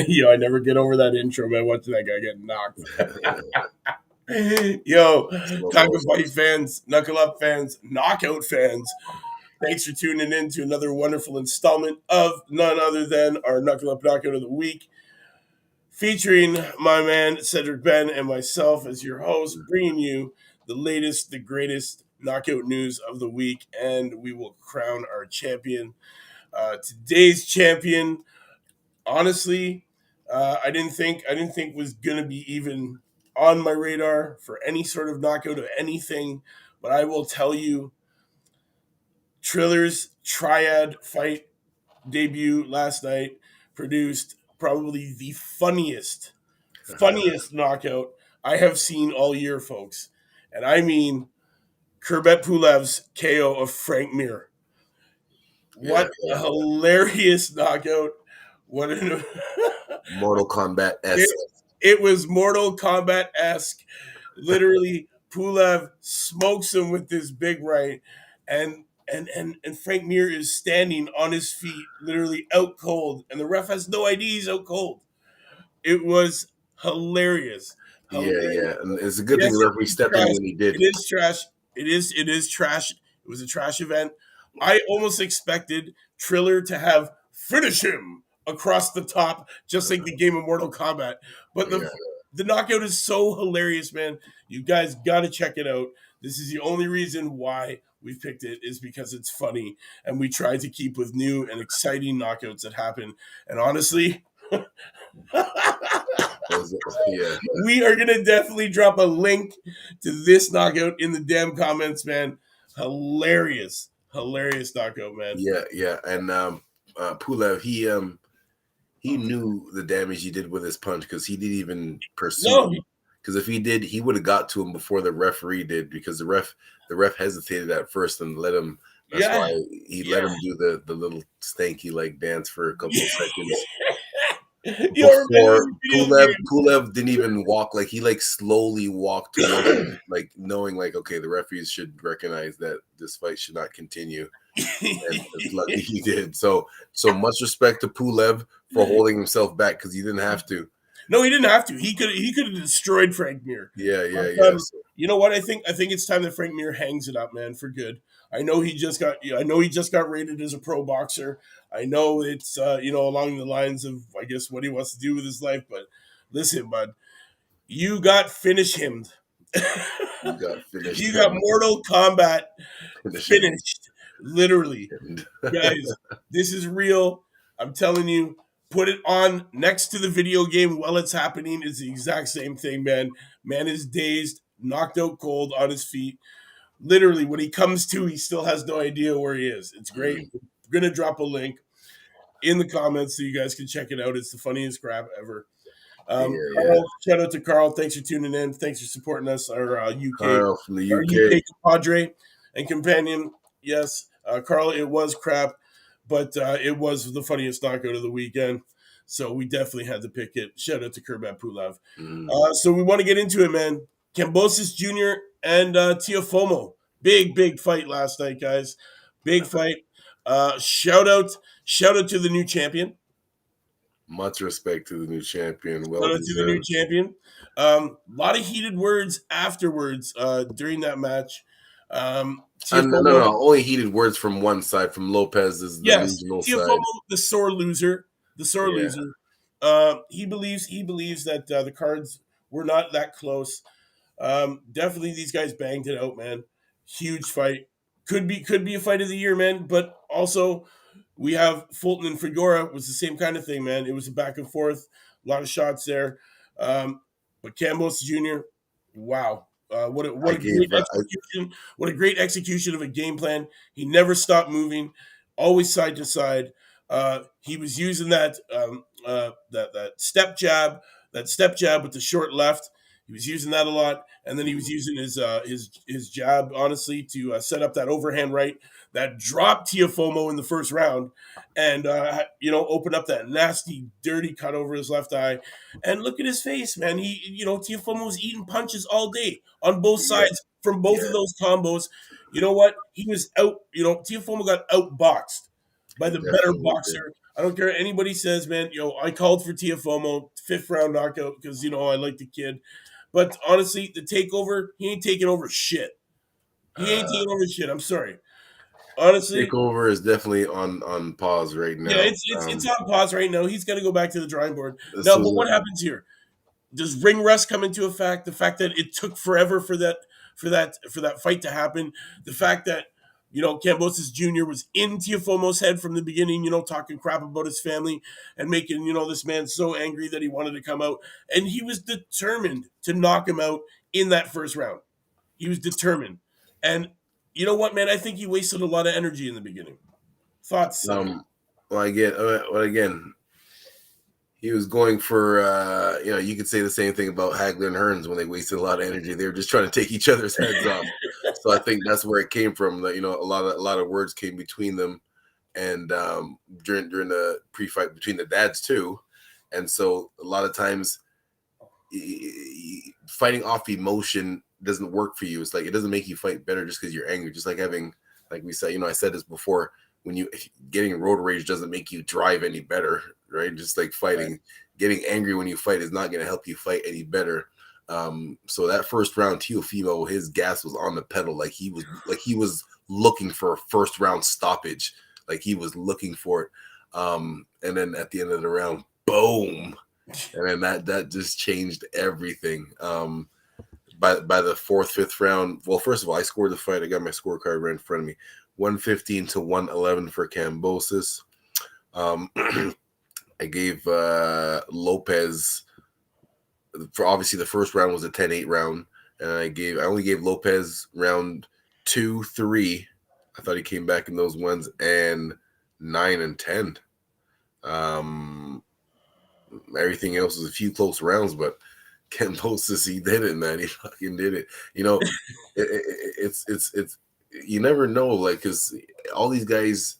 Yo, I never get over that intro, man. Watching that guy get knocked. Yo, Slow Talkin motion. Fight fans, Knuckle Up fans, Knockout fans, thanks for tuning in to another wonderful installment of none other than our Knuckle Up Knockout of the Week, featuring my man Cedric, Benn, and myself as your host, bringing you the latest, the greatest knockout news of the week, and we will crown our champion. Today's champion, honestly, I didn't think was gonna be even on my radar for any sort of knockout of anything, but I will tell you, Triller's Triad fight debut last night produced probably the funniest knockout I have seen all year, folks. And I mean Kubrat Pulev's KO of Frank Mir. What a hilarious knockout. What an Mortal Kombat-esque. it was Mortal Kombat-esque. Literally, Pulev smokes him with this big right, and Frank Mir is standing on his feet, literally out cold, and the ref has no idea he's out cold. It was hilarious. Yeah. And it's a good Yes, thing the referee stepped in trash. when he did. It is trash. It is trash. It was a trash event. I almost expected Triller to have finish him across the top, just like the game of Mortal Kombat. But the knockout is so hilarious, man. You guys got to check it out. This is the only reason why we picked it, is because it's funny, and we try to keep with new and exciting knockouts that happen. And honestly, we are gonna definitely drop a link to this knockout in the damn comments, man. Hilarious knockout, man. Yeah. And Pulev, he knew the damage he did with his punch because he didn't even pursue him. Because if he did, he would have got to him before the referee did, because the ref hesitated at first and let him. That's why he let him do the little stanky like dance for a couple of seconds. Before Pulev didn't even walk, like he like slowly walked towards him, like knowing like, okay, the referees should recognize that this fight should not continue. And it's lucky he did. So much respect to Pulev for holding himself back, because he didn't have to. No, he didn't have to. He could have destroyed Frank Mir. Yeah. You know what? I think it's time that Frank Mir hangs it up, man, for good. I know he just got rated as a pro boxer. I know it's along the lines of, I guess, what he wants to do with his life. But listen, bud, you got finish him. You got Mortal Kombat finished. Literally, guys, this is real. I'm telling you. Put it on next to the video game while it's happening. It's the exact same thing, man. Man is dazed, knocked out cold on his feet. Literally, when he comes to, he still has no idea where he is. It's great. We're going to drop a link in the comments so you guys can check it out. It's the funniest crap ever. Carl, shout out to Carl. Thanks for tuning in. Thanks for supporting us. Our Carl from the UK. compadre and companion. Yes, Carl, it was crap, but it was the funniest knockout of the weekend. So we definitely had to pick it. Shout out to Kubrat Pulev. So we want to get into it, man. Kambosos Jr. and Teofimo. Big fight last night, guys. Big fight. Shout out to the new champion. Much respect to the new champion. Shout out to the new champion. A lot of heated words afterwards during that match. No, only heated words from one side, from Lopez's regional side. The sore loser. He believes that the cards were not that close. Definitely these guys banged it out, man. Huge fight. Could be a fight of the year, man. But also we have Fulton and Figueroa. It was the same kind of thing, man. It was a back and forth, a lot of shots there. But Kambosos Jr., wow. What a great execution! What a great execution of a game plan. He never stopped moving, always side to side. He was using that step jab with the short left. He was using that a lot, and then he was using his jab, honestly, to set up that overhand right that dropped Teofimo in the first round, and opened up that nasty, dirty cut over his left eye. And look at his face, man. Teofimo was eating punches all day on both sides from both of those combos. You know what? He was out. Teofimo got outboxed by the better boxer. I don't care what anybody says, man. I called for Tiafomo 5th round knockout because I like the kid. But honestly, the takeover, he ain't taking over shit. He ain't Uh, taking over shit. I'm sorry. Honestly, Takeover is definitely on pause right yeah, now. it's on pause right now. He's got to go back to the drawing board This now. But was what happens here? Does ring rust come into effect? The fact that it took forever for that fight to happen. The fact that Cambosis Jr. was in Tiafomo's head from the beginning. Talking crap about his family and making this man so angry that he wanted to come out, and he was determined to knock him out in that first round. He was determined, and you know what, man? I think he wasted a lot of energy in the beginning. Thoughts, Cedric? well, again, he was going for you could say the same thing about Hagler and Hearns when they wasted a lot of energy. They were just trying to take each other's heads off. So I think that's where it came from. That a lot of words came between them, and during the pre-fight between the dads too, and so a lot of times fighting off emotion doesn't work for you. It's like it doesn't make you fight better just because you're angry. Just like having, like we said, I said this before. When you getting road rage doesn't make you drive any better, right? Just like fighting, Right. getting angry when you fight is not going to help you fight any better. So that first round, Teofimo, his gas was on the pedal, like he was looking for a first round stoppage, like he was looking for it. And then at the end of the round, boom, and then that just changed everything. By the fourth, fifth round, well, first of all, I scored the fight. I got my scorecard right in front of me. 115 to 111 for Cambosis. I gave Lopez, for obviously the first round was a 10-8 round, and I only gave Lopez round 2, 3. I thought he came back in those ones, and 9 and 10. Everything else was a few close rounds, but Cambosis, he did it, man. He fucking did it. It's you never know, like, because all these guys,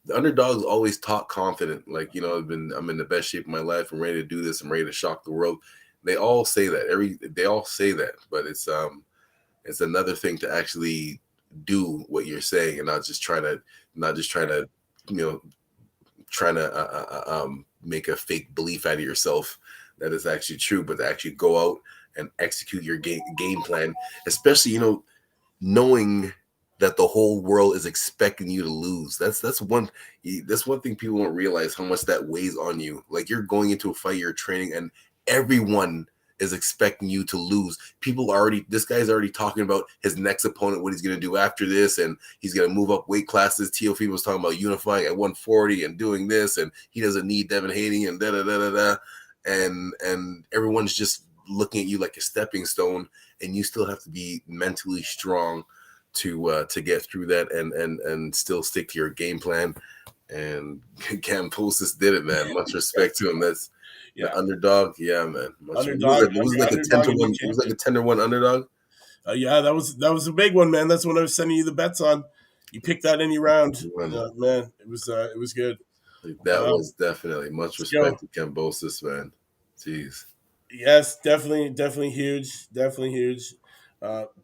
the underdogs always talk confident, like, I'm in the best shape of my life. I'm ready to do this. I'm ready to shock the world. They all say that. They all say that, but it's another thing to actually do what you're saying and not just trying to, you know, trying to make a fake belief out of yourself that is actually true, but to actually go out and execute your game plan, especially knowing that the whole world is expecting you to lose. That's one thing people don't realize, how much that weighs on you. Like, you're going into a fight, you're training, and everyone is expecting you to lose. This guy's already talking about his next opponent, what he's going to do after this, and he's going to move up weight classes. Teofimo was talking about unifying at 140 and doing this, and he doesn't need Devin Haney and da da da da da, and everyone's just looking at you like a stepping stone, and you still have to be mentally strong to get through that and still stick to your game plan. And Cambosis did it, man. Much respect to him. That's the Yeah, underdog. Yeah, man. underdog, It was like a 10 underdog to and the 1. It was like champion. a 10 to 1 underdog. Yeah, that was a big one, man. That's when I was sending you the bets on. You picked that any round, man. It was good. That was definitely much Let's go. respect to Cambosis, man. Jeez. Yes, definitely huge, definitely huge.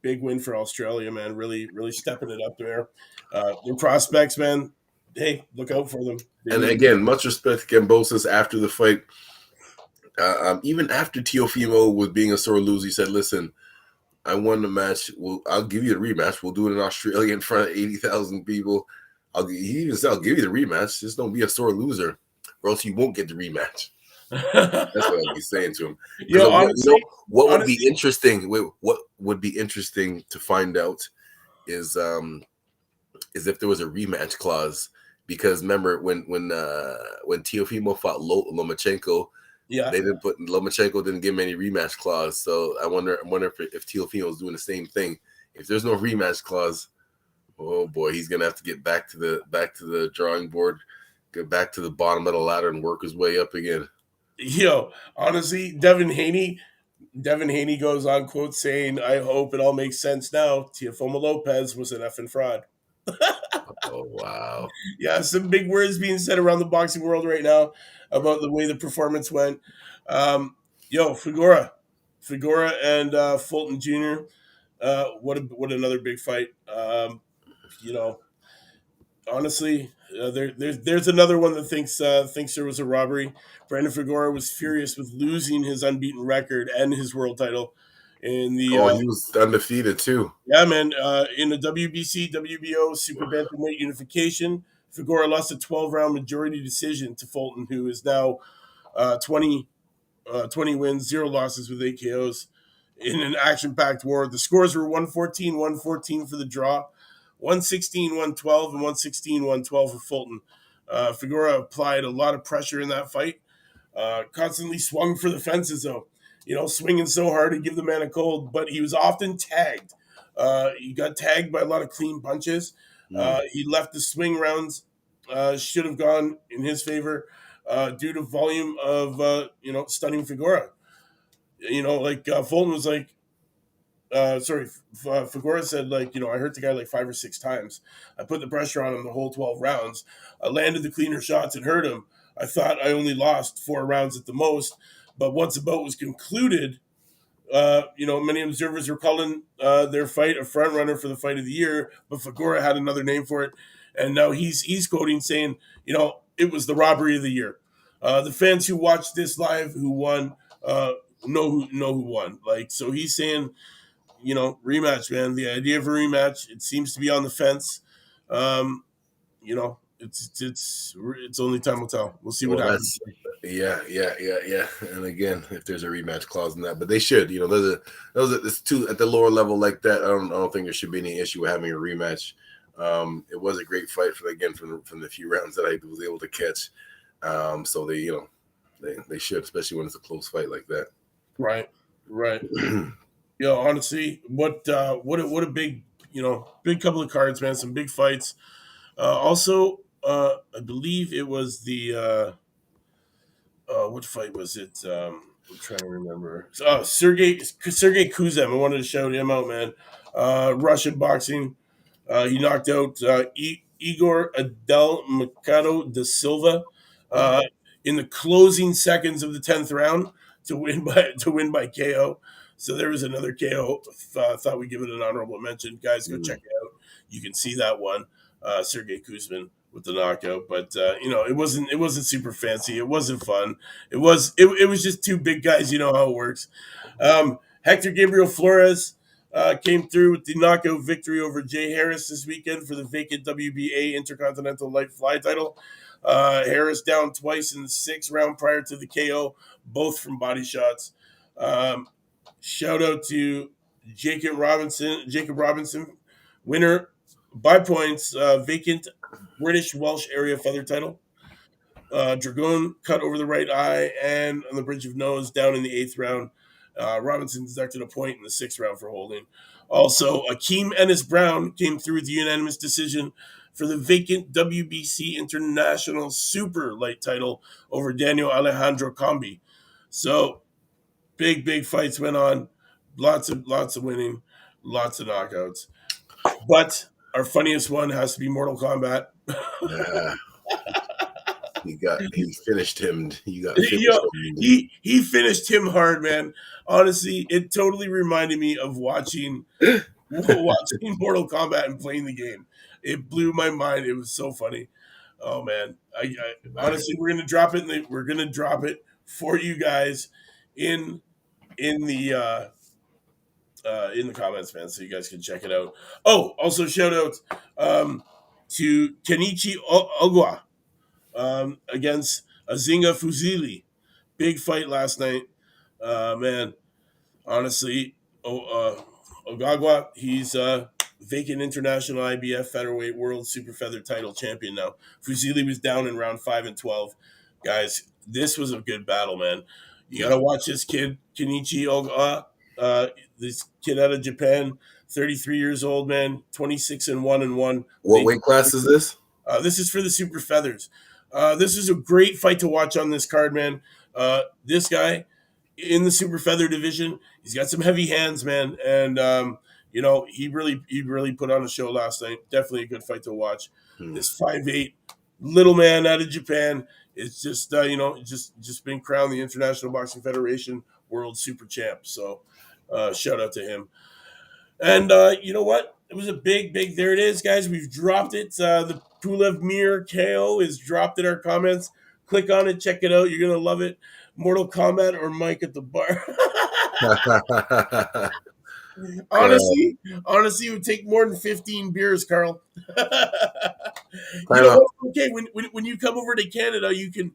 Big win for Australia, man. Really, really stepping it up there. Their prospects, man. Hey, look out for them. They And need. again, much respect to Cambosis after the fight. Even after Teofimo was being a sore loser, he said, "Listen, I won the match. I'll give you the rematch. We'll do it in Australia in front of 80,000 people. He even said, I'll give you the rematch. Just don't be a sore loser, or else you won't get the rematch." That's what I'd be saying to him. Because Honestly, what would be honestly, interesting? What would be interesting to find out is if there was a rematch clause. Because remember when Teofimo fought Lomachenko, yeah. they didn't put Lomachenko didn't give him any rematch clause. So I wonder if Teofimo is doing the same thing. If there's no rematch clause, oh boy, he's gonna have to get back to the drawing board, get back to the bottom of the ladder, and work his way up again. Honestly, Devin Haney goes on quote saying, "I hope it all makes sense now. Tiafomo Lopez was an effing fraud." Oh wow. Yeah, some big words being said around the boxing world right now about the way the performance went. Figura and Fulton Jr. What another big fight. You know, honestly, there's another one that thinks there was a robbery. Brandon Figueroa was furious with losing his unbeaten record and his world title in the Oh, he was undefeated too. yeah, man, in the WBC WBO Super Bantamweight Unification. Figueroa lost a 12-round majority decision to Fulton, who is now 20 20 wins, 0 losses with 8 KOs in an action-packed war. The scores were 114, 114 for the draw, 116, 112, and 116, 112 for Fulton. Figueroa applied a lot of pressure in that fight, constantly swung for the fences, though. Swinging so hard to give the man a cold, but he was often tagged. He got tagged by a lot of clean punches. He left the swing rounds, should have gone in his favor due to volume of, stunning Figueroa. Fulton was like, Figueroa said, like, I hurt the guy like 5 or 6 times. I put the pressure on him the whole 12 rounds. I landed the cleaner shots and hurt him. I thought I only lost 4 rounds at the most. But once the bout was concluded, many observers were calling their fight a front runner for the fight of the year, but Figueroa had another name for it. And now he's quoting saying, it was the robbery of the year. The fans who watched this live who won know who won. Like, so he's saying, rematch, man. The idea of a rematch, it seems to be on the fence. It's only time will tell. We'll see what Well, happens. yeah. And again, if there's a rematch clause in that, but they should, there's two at the lower level like that. I don't think there should be any issue with having a rematch. It was a great fight from the few rounds that I was able to catch. So they should, especially when it's a close fight like that. Right. Honestly, what a big big couple of cards, man. Some big fights. Also, I believe it was the what fight was it? I'm trying to remember. Sergey Kuzem. I wanted to shout him out, man. Russian boxing. He knocked out Igor Adel Mikado da Silva in the closing seconds of the 10th round to win by KO. So there was another KO. Thought we'd give it an honorable mention. Guys, go check it out. You can see that one. Sergey Kuzmin with the knockout, but it wasn't super fancy. It wasn't fun. It was just two big guys. You know how it works. Hector Gabriel Flores came through with the knockout victory over Jay Harris this weekend for the vacant WBA Intercontinental Light Fly title. Harris down twice in the 6th round prior to the KO, both from body shots. Shout out to Jacob Robinson, winner by points, vacant British Welsh area feather title. Dragoon cut over the right eye and on the bridge of nose down in the 8th round. Robinson deducted a point in the 6th round for holding. Also, Akeem Ennis Brown came through with the unanimous decision for the vacant WBC International Super Light title over Daniel Alejandro Combi. So, big fights went on. Lots of winning, lots of knockouts. But our funniest one has to be Mortal Kombat. Yeah. He finished him. He finished him hard, man. Honestly, it totally reminded me of watching Mortal Kombat and playing the game. It blew my mind. It was so funny. Oh man, I honestly, we're gonna drop it. We're gonna drop it for you guys in in the uh, in the comments, man, so you guys can check it out. Oh, also shout out to Kenichi Ogwa against Azinga Fuzili. Big fight last night, man. Honestly, Ogagwa, he's vacant international IBF featherweight world super feather title champion now. Fuzili was down in round 5 and 12. Guys, this was a good battle, man. You gotta watch this kid, Kenichi Ogawa. This kid out of Japan, 33 years old, man, 26 and 1-1. What weight class is this? This is for the super feathers. This is a great fight to watch on this card, man. This guy in the super feather division, he's got some heavy hands, man, and he really put on a show last night. Definitely a good fight to watch. This 5'8" little man out of Japan is just just been crowned the International Boxing Federation World Super Champ. So shout out to him. And you know what? It was a big. There it is, guys. We've dropped it. The Pulev Mir KO is dropped in our comments. Click on it, check it out. You're gonna love it. Mortal Kombat or Mike at the bar. Carl, honestly, it would take more than 15 beers, Carl. You time know out. what? Okay, when you come over to Canada, you can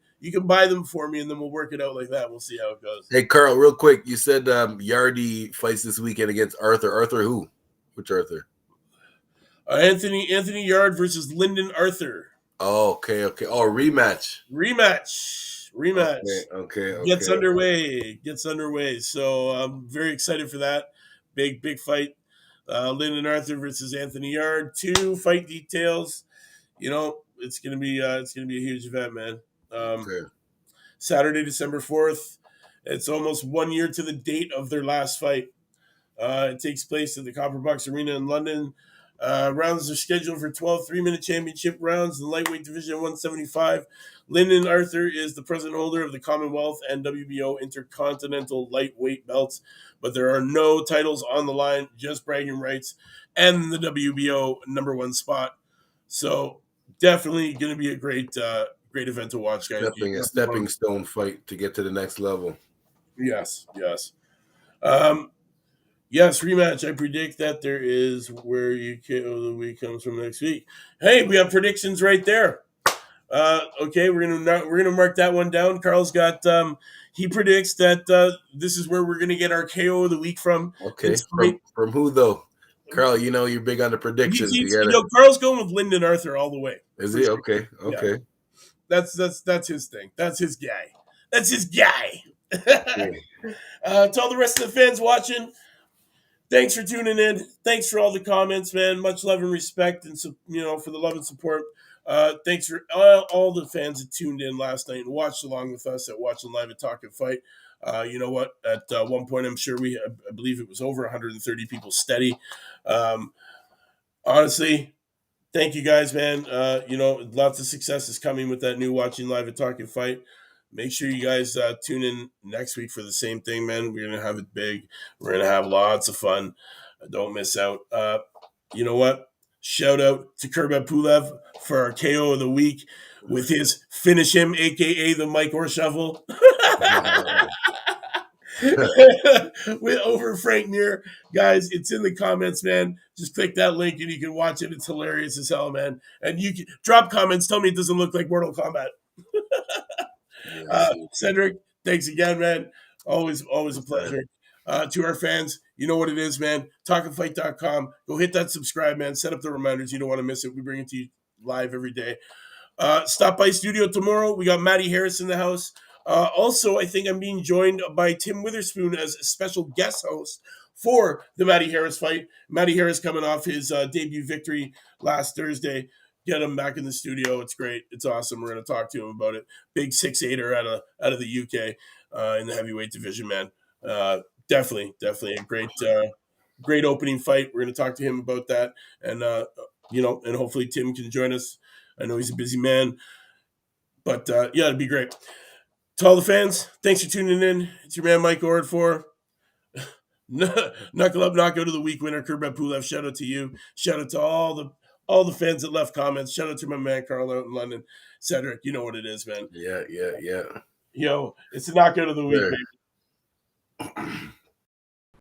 buy them for me, and then we'll work it out like that. We'll see how it goes. Hey, Carl, real quick. You said Yardy fights this weekend against Arthur. Arthur who? Which Arthur? Anthony Yard versus Lyndon Arthur. Oh, okay. Oh, rematch. Rematch Okay. gets underway. So I'm very excited for that. Big fight. Lyndon Arthur versus Anthony Yard. 2 fight details. It's gonna be a huge event, man. Okay. Saturday, December 4th. It's almost 1 year to the date of their last fight. It takes place at the Copper Box Arena in London. Rounds are scheduled for 12 3-minute championship rounds in the lightweight division at 175. Lyndon Arthur is the present holder of the Commonwealth and WBO Intercontinental lightweight belts, but there are no titles on the line, just bragging rights and the WBO number 1 spot. So definitely going to be a great event to watch, guys. Stepping stone fight to get to the next level. Yes. Yes, rematch. I predict that there is where you the week comes from next week. Hey, we have predictions right there. Okay, we're gonna mark that one down. Carl's got he predicts that this is where we're gonna get our KO of the week from. Okay, from who though? Carl, you're big on the predictions. Carl's going with Lyndon Arthur all the way. Is he? Sure. Okay. Yeah. That's his thing. That's his guy. Okay. To all the rest of the fans watching, thanks for tuning in. Thanks for all the comments, man. Much love and respect, and for the love and support. Thanks for all the fans that tuned in last night and watched along with us at Watching Live at Talkin Fight. You know what? At one point, I'm sure I believe it was over 130 people steady. Honestly, thank you guys, man. Lots of success is coming with that new Watching Live at Talkin Fight. Make sure you guys tune in next week for the same thing, man. We're going to have it big. We're going to have lots of fun. Don't miss out. You know what? Shout out to Kubrat Pulev for our KO of the week with his finish him, a.k.a. the Mike or Shovel. With over Frank Mir. Guys, it's in the comments, man. Just click that link and you can watch it. It's hilarious as hell, man. And you can drop comments. Tell me it doesn't look like Mortal Kombat. Cedric, thanks again, man. Always a pleasure. To our fans, you know what it is, man. TalkinFight.com. Go hit that subscribe, man. Set up the reminders. You don't want to miss it. We bring it to you live every day. Stop by studio tomorrow. We got Matty Harris in the house. Also, I think I'm being joined by Tim Witherspoon as a special guest host for the Matty Harris fight. Matty Harris coming off his debut victory last Thursday. Get him back in the studio. It's great. It's awesome. We're going to talk to him about it. Big 6'8"er out of the UK in the heavyweight division, man. Definitely a great opening fight. We're going to talk to him about that, and and hopefully Tim can join us. I know he's a busy man, but it'd be great. To all the fans, thanks for tuning in. It's your man Mike Ord for Knuckle Up Knockout of the Week winner, Kubrat Pulev. Shout out to you. Shout out to all the fans that left comments. Shout out to my man Carl out in London. Cedric, you know what it is, man. Yeah. Yo, it's the knockout of the week, baby.